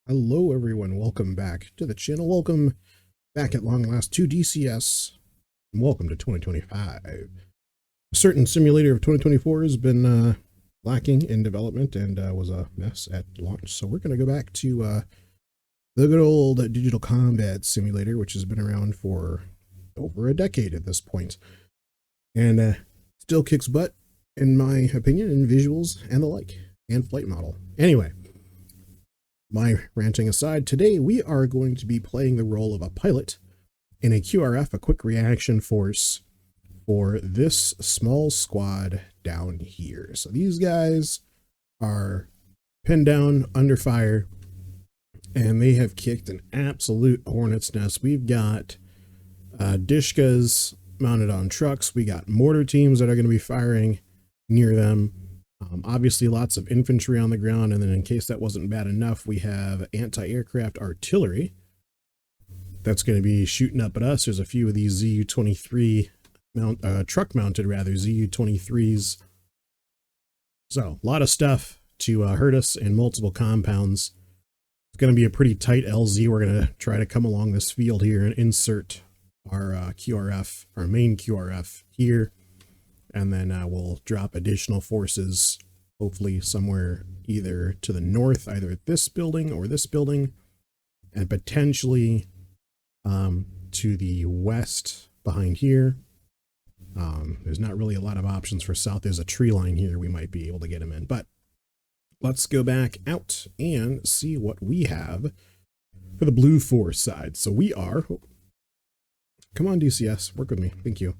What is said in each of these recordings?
Hello everyone, welcome back to the channel. Welcome back at long last to DCS, and welcome to 2025. A certain simulator of 2024 has been lacking in development and was a mess at launch, so we're going to go back to the good old digital combat simulator, which has been around for over a decade at this point, and still kicks butt, in my opinion, in visuals and the like, and flight model. Anyway, my ranting aside, today we are going to be playing the role of a pilot in a QRF, a quick reaction force, for this small squad down here. So these guys are pinned down under fire, and they have kicked an absolute hornet's nest. We've got Dishkas mounted on trucks. We got mortar teams that are going to be firing near them. Obviously lots of infantry on the ground, and then in case that wasn't bad enough, we have anti-aircraft artillery that's going to be shooting up at us. There's a few of these ZU-23 truck-mounted ZU-23s. So a lot of stuff to hurt us in multiple compounds. It's going to be a pretty tight LZ. We're going to try to come along this field here and insert our QRF, our main QRF here. And then we'll drop additional forces, hopefully somewhere either to the north, either at this building or this building, and potentially to the west behind here. There's not really a lot of options for south. There's a tree line here we might be able to get them in. But let's go back out and see what we have for the blue force side. So we are, come on DCS, work with me, thank you.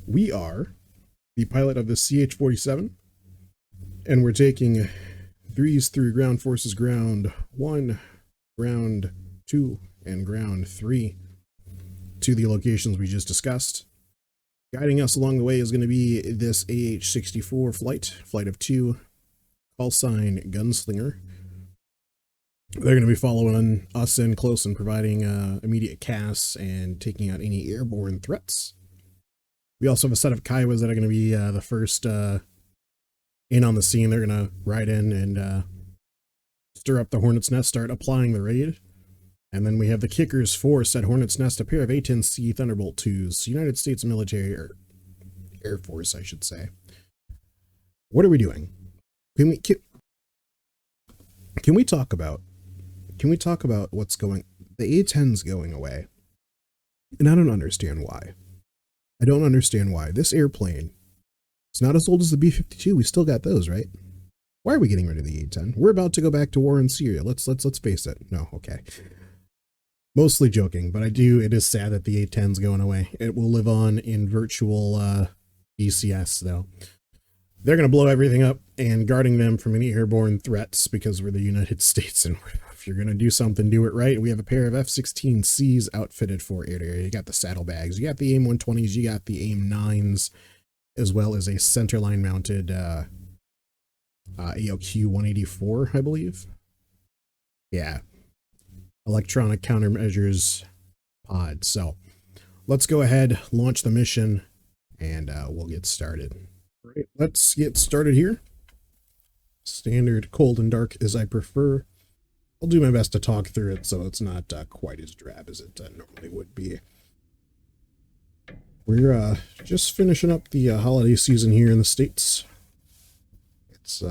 We are the pilot of the CH-47, and we're taking 3s through ground forces ground 1, ground 2, and ground 3 to the locations we just discussed. Guiding us along the way is going to be this AH-64 flight of 2, call sign Gunslinger. They're going to be following us in close and providing immediate casts and taking out any airborne threats. We also have a set of Kiowas that are going to be the first in on the scene. They're going to ride in and stir up the Hornet's Nest, start applying the raid. And then we have the Kickers Force at Hornet's Nest, a pair of A-10C Thunderbolt 2s, United States Military Air Force, I should say. What are we doing? Can we talk about what's going? The A-10's going away, and I don't understand why. I don't understand why. This airplane, it's not as old as the B-52. We still got those, right? Why are we getting rid of the A-10? We're about to go back to war in Syria. Let's face it. No, okay. Mostly joking, but it is sad that the A-10's going away. It will live on in virtual DCS, though. They're going to blow everything up, and guarding them from any airborne threats, because we're the United States, and if you're going to do something, do it right. We have a pair of F-16Cs outfitted for air-to-air. You got the saddlebags, you got the AIM-120s, you got the AIM-9s, as well as a centerline mounted AOQ-184, I believe. Yeah. Electronic countermeasures pod. So let's go ahead, launch the mission, and we'll get started. All right, let's get started here. Standard cold and dark as I prefer. I'll do my best to talk through it so it's not quite as drab as it normally would be. We're just finishing up the holiday season here in the States. It's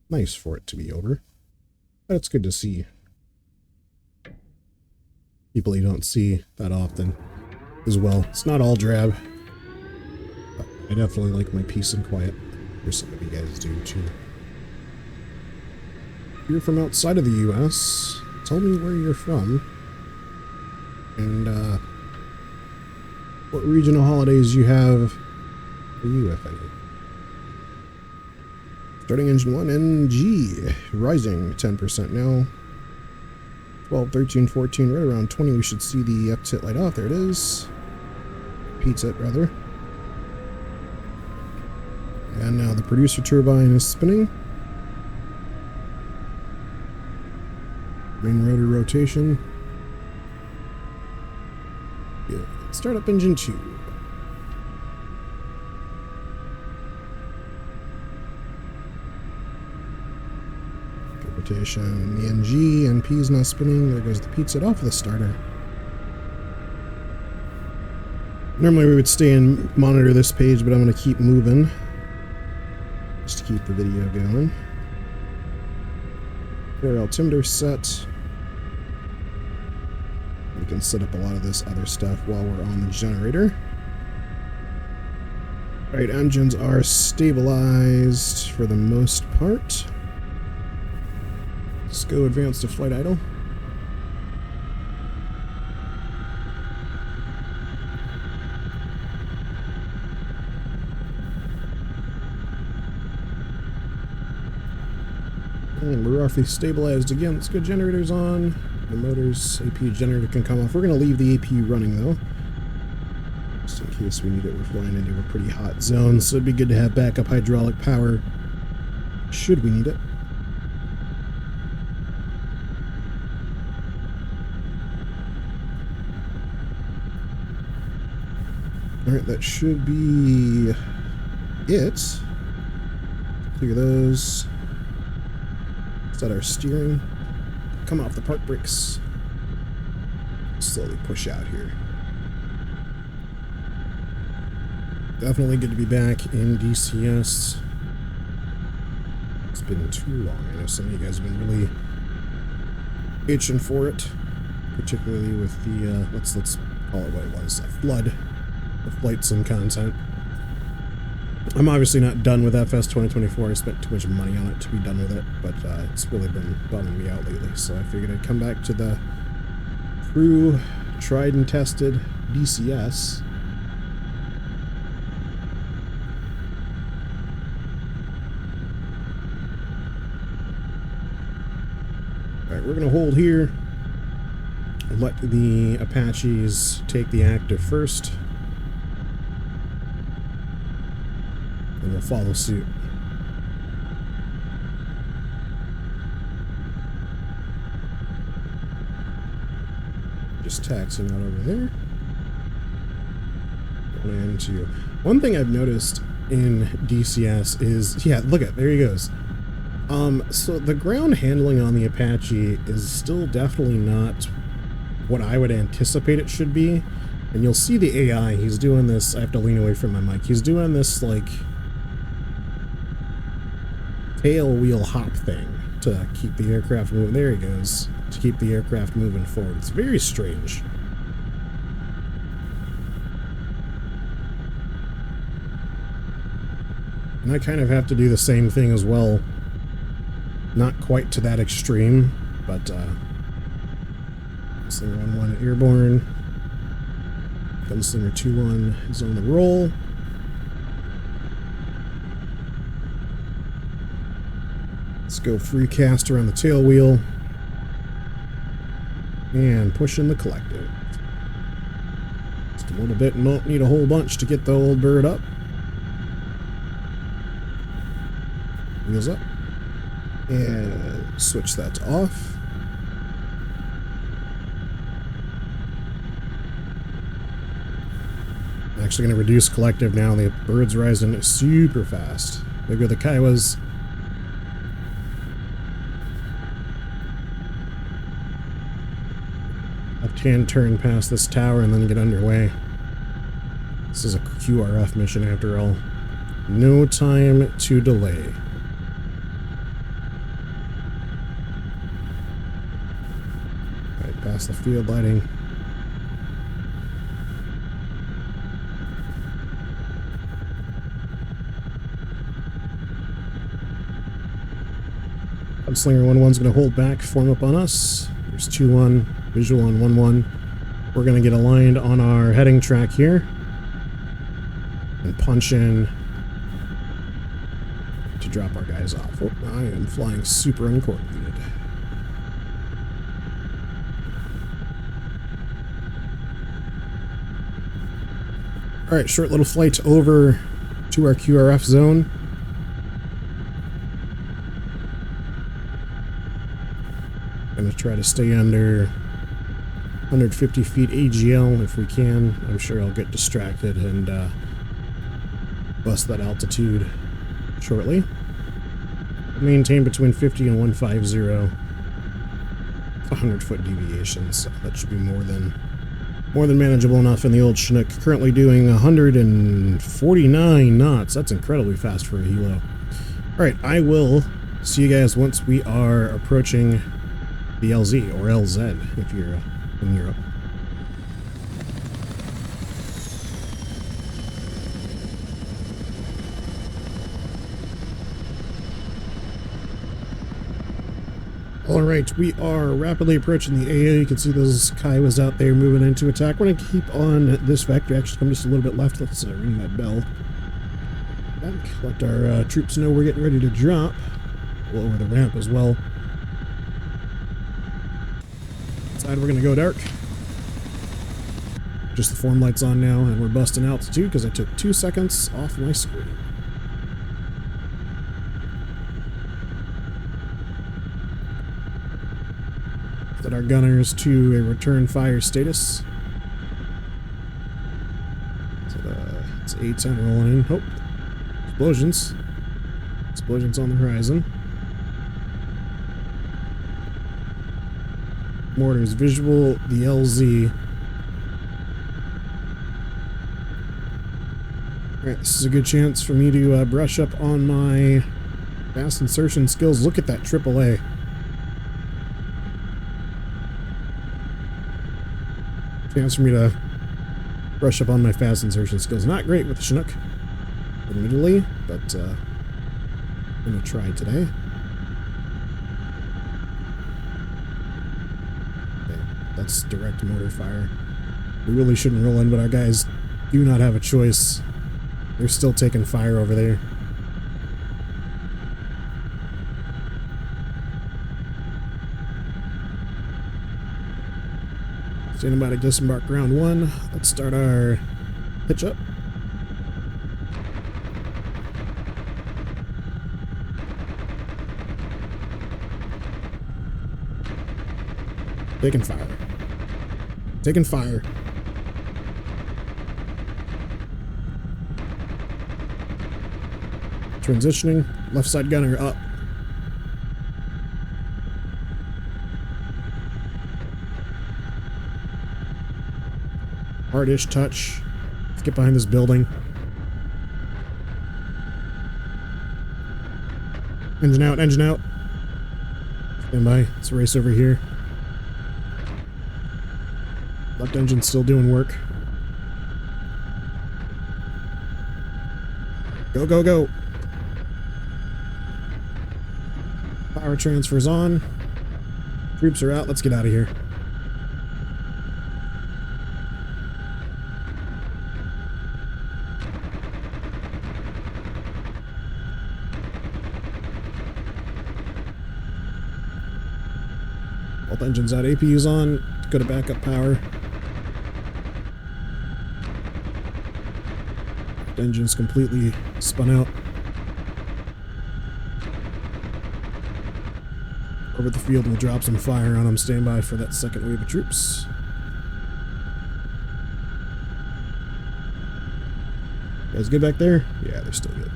nice for it to be over, but it's good to see people you don't see that often as well. It's not all drab, but I definitely like my peace and quiet. There's some of you guys do too. If you're from outside of the US, tell me where you're from and what regional holidays you have for you, if any. Starting engine 1, NG, rising 10% now. 12, 13, 14, right around 20, we should see the exit light off. There it is. Pizza, rather. And now the producer turbine is spinning. Main rotor rotation. Good. Start up engine 2. rotation. The NG and P's not spinning. There goes the pizza off of the starter. Normally we would stay and monitor this page, but I'm going to keep moving just to keep the video going. Air altimeter set. We can set up a lot of this other stuff while we're on the generator. Alright, engines are stabilized for the most part. Let's go advance to flight idle. And we're roughly stabilized again. Let's go generators on. The motor's AP generator can come off. We're going to leave the AP running though, just in case we need it. We're flying into a pretty hot zone, so it'd be good to have backup hydraulic power should we need it. Alright, that should be it. Clear those. Set our steering. Come off the park brakes. Slowly push out here. Definitely good to be back in DCS. It's been too long. I know some of you guys have been really itching for it, particularly with the let's call it what it was, a flood of flight sim content. I'm obviously not done with FS 2024. I spent too much money on it to be done with it, but it's really been bumming me out lately. So I figured I'd come back to the true, tried and tested DCS. Alright, we're going to hold here. Let the Apaches take the active first. And we'll follow suit. Just taxiing out over there. Going into one thing I've noticed in DCS is, yeah, look at, there he goes. So the ground handling on the Apache is still definitely not what I would anticipate it should be. And you'll see the AI, he's doing this, I have to lean away from my mic, he's doing this like tail wheel hop thing to keep the aircraft moving. There he goes, to keep the aircraft moving forward. It's very strange. And I kind of have to do the same thing as well. Not quite to that extreme, but Gunslinger 1-1 airborne. Gunslinger 2-1 is on the roll. Let's go free cast around the tail wheel. And push in the collective. Just a little bit, and don't need a whole bunch to get the old bird up. Wheels up. And switch that to off. I'm actually going to reduce collective now. The bird's rising super fast. There go the Kiowas. Left-hand turn past this tower and then get underway. This is a QRF mission after all. No time to delay. Alright, past the field lighting. Gunslinger 1-1's going to hold back, form up on us. There's 2-1, visual on 1-1. We're going to get aligned on our heading track here. And punch in to drop our guys off. Oh, I am flying super uncoordinated. Alright, short little flight over to our QRF zone. Gonna try to stay under 150 feet AGL if we can. I'm sure I'll get distracted and bust that altitude shortly. maintain between 50 and 150. 100-foot deviation, so that should be more than manageable enough in the old Chinook. Currently doing 149 knots. That's incredibly fast for a helo. Alright, I will see you guys once we are approaching the LZ, or LZ, if you're in Europe. Alright, we are rapidly approaching the AA. You can see those Kiowas out there moving into attack. We're going to keep on this vector. Actually, come just a little bit left. Let's ring that bell. Back. Let our troops know we're getting ready to drop. We'll lower the ramp as well. Inside, we're going to go dark. Just the form lights on now, and we're busting altitude because I took 2 seconds off my screen. Set our gunners to a return fire status. So it's A10 rolling in. Oh, explosions. Explosions on the horizon. Mortars visual, the LZ. Alright, this is a good chance for me to brush up on my fast insertion skills. Look at that AAA. Chance for me to brush up on my fast insertion skills. Not great with the Chinook, admittedly, but I'm going to try today. Okay, that's direct mortar fire. We really shouldn't roll in, but our guys do not have a choice. They're still taking fire over there. Standing by to disembark round 1. Let's start our pitch up. Taking fire. Taking fire. Transitioning. Left side gunner up. Hardish touch. Let's get behind this building. Engine out, engine out. Stand by. Let's race over here. Left engine still doing work. Go, go, go. Power transfer's on. Troops are out. Let's get out of here. Both engines out, APU's on. Go to backup power. Engine's completely spun out. Over the field, we'll drop some fire on them. Stand by for that second wave of troops. You guys good back there? Yeah, they're still good.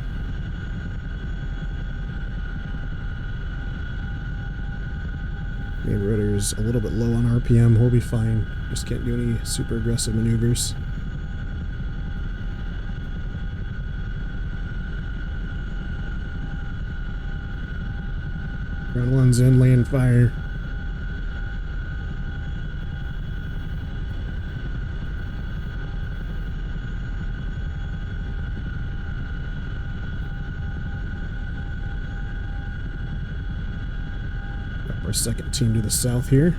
Main rotor's a little bit low on RPM. We'll be fine. Just can't do any super aggressive maneuvers. Round 1's in, laying fire. Got our second team to the south here.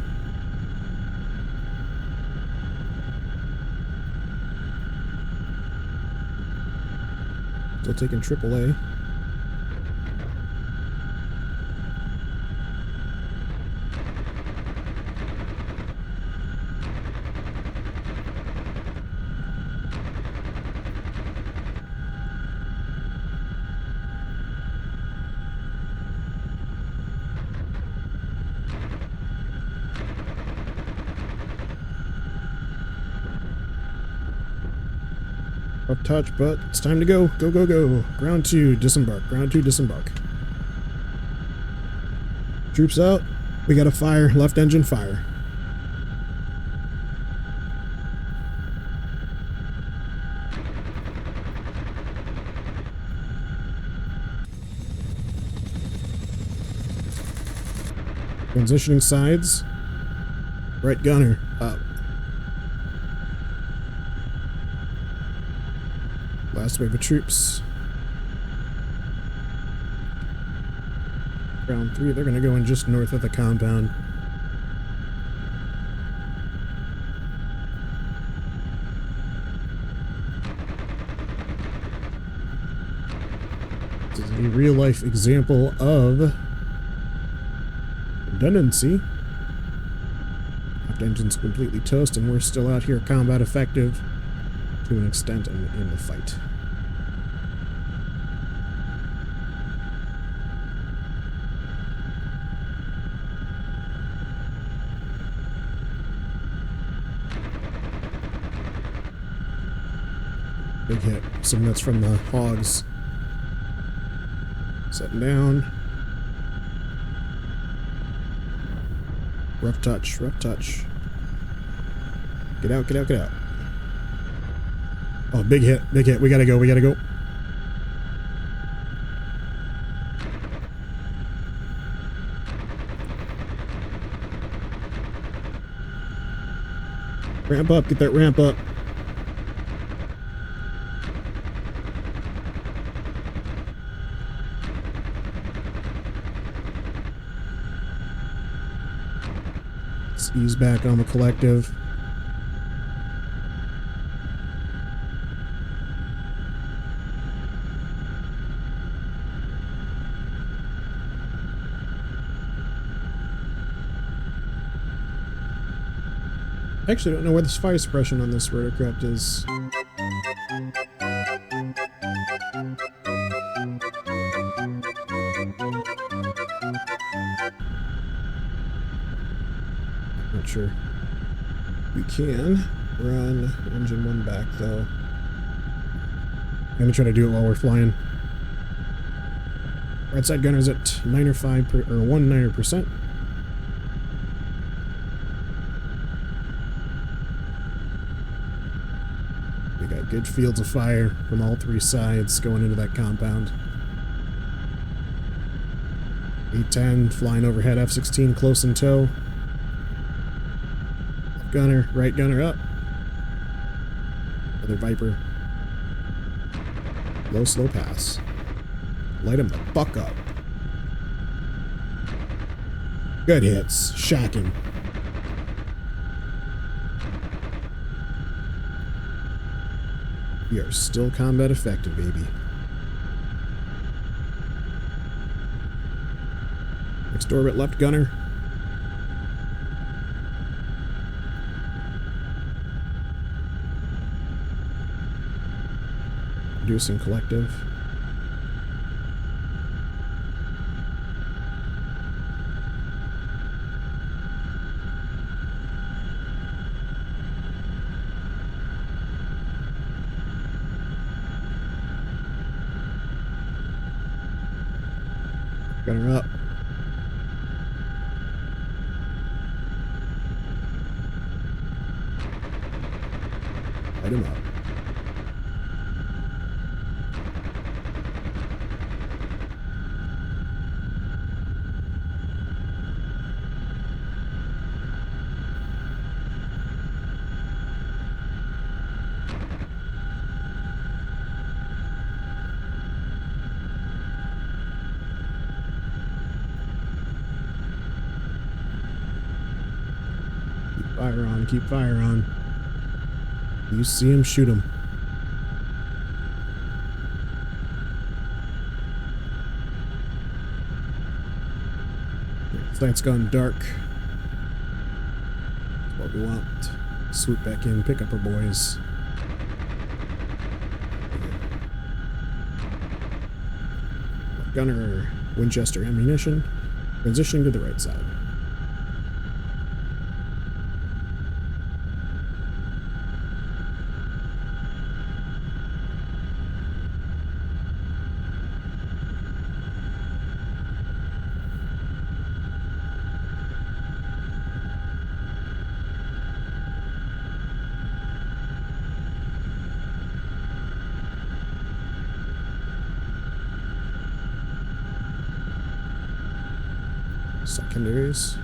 Still taking AAA. Rough touch, but it's time to go. Go, go, go. Ground 2, disembark. Ground 2, disembark. Troops out. We got a fire. Left engine fire. Transitioning sides. Right gunner up. Last wave of troops. Round 3, they're going to go in just north of the compound. This is a real-life example of redundancy. Left engine's completely toast, and we're still out here combat effective to an extent in the fight. Big hit. Some nuts from the hogs. Setting down. Rough touch, rough touch. Get out, get out, get out. Oh, big hit, big hit. We gotta go, we gotta go. Ramp up, get that ramp up. Let's ease back on the collective. I actually don't know where this fire suppression on this rotocraft is. Not sure. We can run engine 1 back though. I'm gonna try to do it while we're flying. Right side gunner's at 1.9%. We got good fields of fire from all 3 sides going into that compound. A-10 flying overhead, F-16 close in tow. Left gunner, right gunner up. Another Viper. Low, slow pass. Light him the fuck up. Good hits. Shocking. We are still combat effective, baby. Next orbit, left gunner. Reducing collective. Gunner up. Light him up. Fire on, keep fire on. You see him, shoot him. Flight's gone dark. That's what we want. Swoop back in, pick up our boys. Gunner, Winchester ammunition. Transitioning to the right side. Secondaries.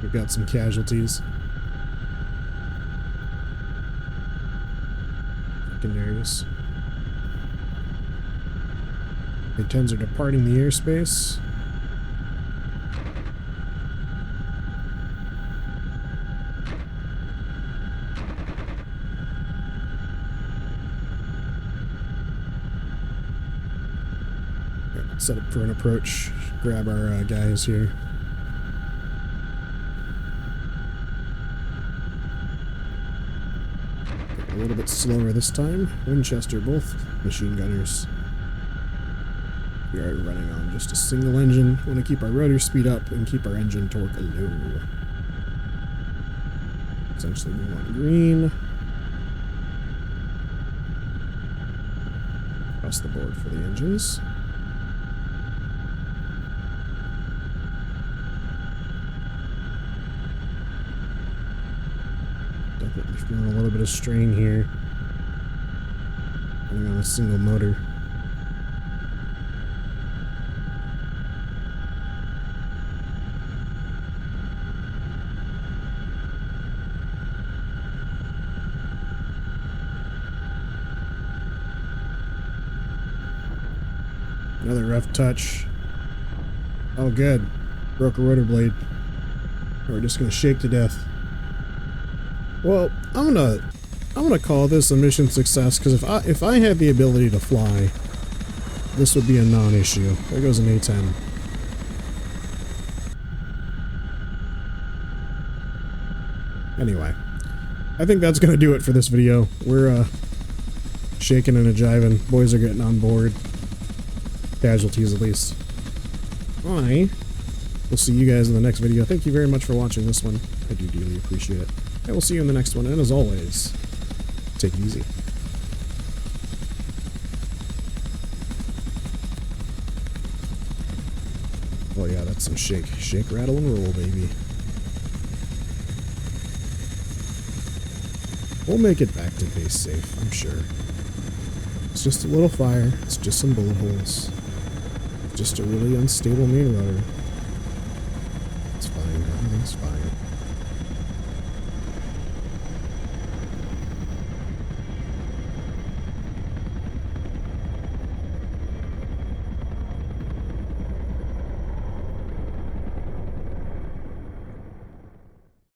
We've got some casualties. Secondaries. A-10s are departing the airspace. Okay, let's set up for an approach. Grab our guys here. A little bit slower this time. Winchester, both machine gunners. We are running on just a single engine. We want to keep our rotor speed up and keep our engine torque low. Essentially, we want green. Across the board for the engines. Definitely feeling a little bit of strain here. Running on a single motor. Another rough touch. Oh, good. Broke a rotor blade. We're just gonna shake to death. Well, I'm gonna call this a mission success, because if I had the ability to fly, this would be a non-issue. There goes an A-10. Anyway, I think that's gonna do it for this video. We're shaking and a jiving. Boys are getting on board. Casualties, at least. Bye. We'll see you guys in the next video. Thank you very much for watching this one. I do dearly appreciate it. I will see you in the next one, and as always, take it easy. Oh yeah, that's some shake, rattle, and roll, baby. We'll make it back to base safe, I'm sure. It's just a little fire, it's just some bullet holes. Just a really unstable main rotor. It's fine, everything's fine.